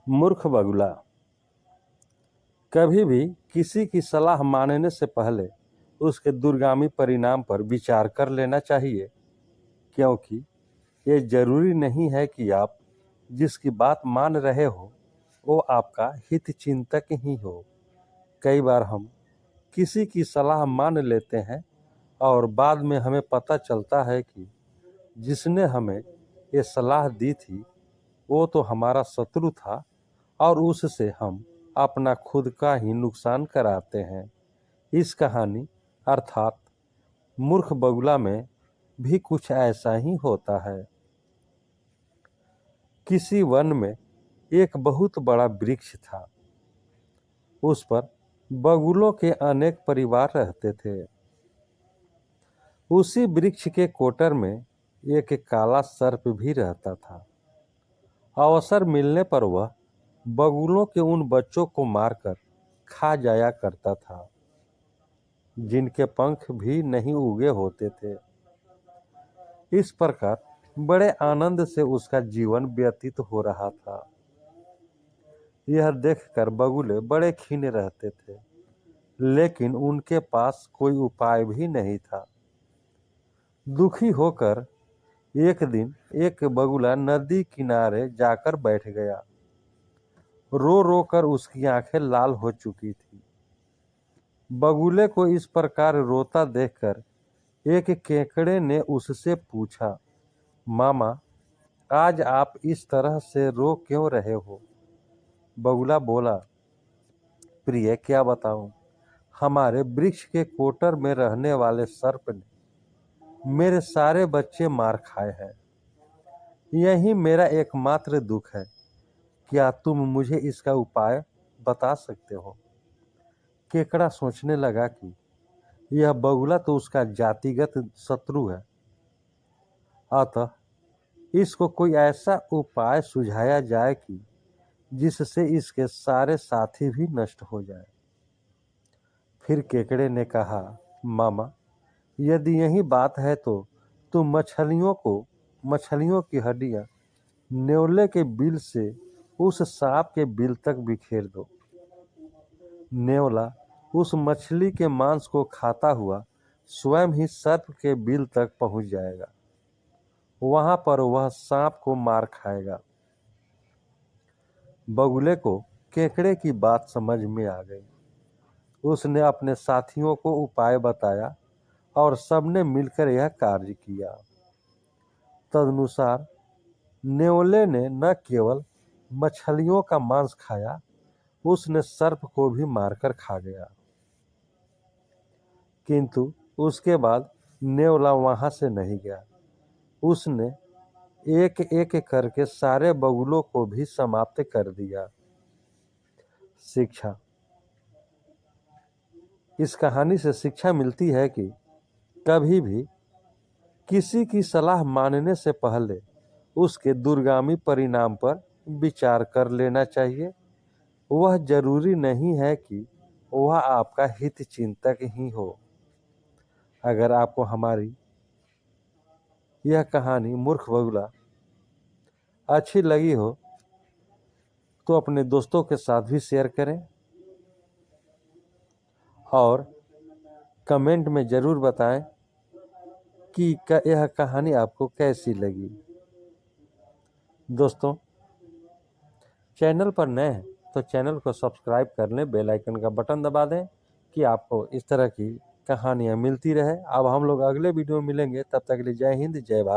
मूर्ख बगुला। कभी भी किसी की सलाह मानने से पहले उसके दूरगामी परिणाम पर विचार कर लेना चाहिए, क्योंकि ये जरूरी नहीं है कि आप जिसकी बात मान रहे हो वो आपका हित चिंतक ही हो। कई बार हम किसी की सलाह मान लेते हैं और बाद में हमें पता चलता है कि जिसने हमें ये सलाह दी थी वो तो हमारा शत्रु था और उससे हम अपना खुद का ही नुकसान कराते हैं। इस कहानी अर्थात मूर्ख बगुला में भी कुछ ऐसा ही होता है। किसी वन में एक बहुत बड़ा वृक्ष था। उस पर बगुलों के अनेक परिवार रहते थे। उसी वृक्ष के कोटर में एक काला सर्प भी रहता था। अवसर मिलने पर वह बगुलों के उन बच्चों को मारकर खा जाया करता था जिनके पंख भी नहीं उगे होते थे। इस प्रकार बड़े आनंद से उसका जीवन व्यतीत हो रहा था। यह देखकर बगुले बड़े खीने रहते थे, लेकिन उनके पास कोई उपाय भी नहीं था। दुखी होकर एक दिन एक बगुला नदी किनारे जाकर बैठ गया। रो रो कर उसकी आंखें लाल हो चुकी थी। बगुले को इस प्रकार रोता देखकर एक केकड़े ने उससे पूछा, मामा, आज आप इस तरह से रो क्यों रहे हो? बगुला बोला, प्रिय, क्या बताऊं, हमारे वृक्ष के कोटर में रहने वाले सर्प ने मेरे सारे बच्चे मार खाए हैं। यही मेरा एकमात्र दुख है। क्या तुम मुझे इसका उपाय बता सकते हो? केकड़ा सोचने लगा कि यह बगुला तो उसका जातिगत शत्रु है, अतः इसको कोई ऐसा उपाय सुझाया जाए कि जिससे इसके सारे साथी भी नष्ट हो जाए। फिर केकड़े ने कहा, मामा, यदि यही बात है तो तुम मछलियों की हड्डियां नेवले के बिल से उस सांप के बिल तक बिखेर दो। नेवला उस मछली के मांस को खाता हुआ स्वयं ही सर्प के बिल तक पहुंच जाएगा। वहां पर वह सांप को मार खाएगा। बगुले को केकड़े की बात समझ में आ गई। उसने अपने साथियों को उपाय बताया और सबने मिलकर यह कार्य किया। तदनुसार नेवले ने न केवल मछलियों का मांस खाया, उसने सर्प को भी मारकर खा गया। किंतु उसके बाद नेवला वहां से नहीं गया। उसने एक एक करके सारे बगुलों को भी समाप्त कर दिया। शिक्षा। इस कहानी से शिक्षा मिलती है कि कभी भी किसी की सलाह मानने से पहले उसके दूरगामी परिणाम पर विचार कर लेना चाहिए। वह जरूरी नहीं है कि वह आपका हित चिंतक ही हो। अगर आपको हमारी यह कहानी मूर्ख बगुला अच्छी लगी हो तो अपने दोस्तों के साथ भी शेयर करें और कमेंट में ज़रूर बताएं कि यह कहानी आपको कैसी लगी। दोस्तों, चैनल पर नए हैं तो चैनल को सब्सक्राइब कर लें, बेल आइकन का बटन दबा दें कि आपको इस तरह की कहानियाँ मिलती रहे। अब हम लोग अगले वीडियो में मिलेंगे, तब तक के लिए जय हिंद, जय भारत।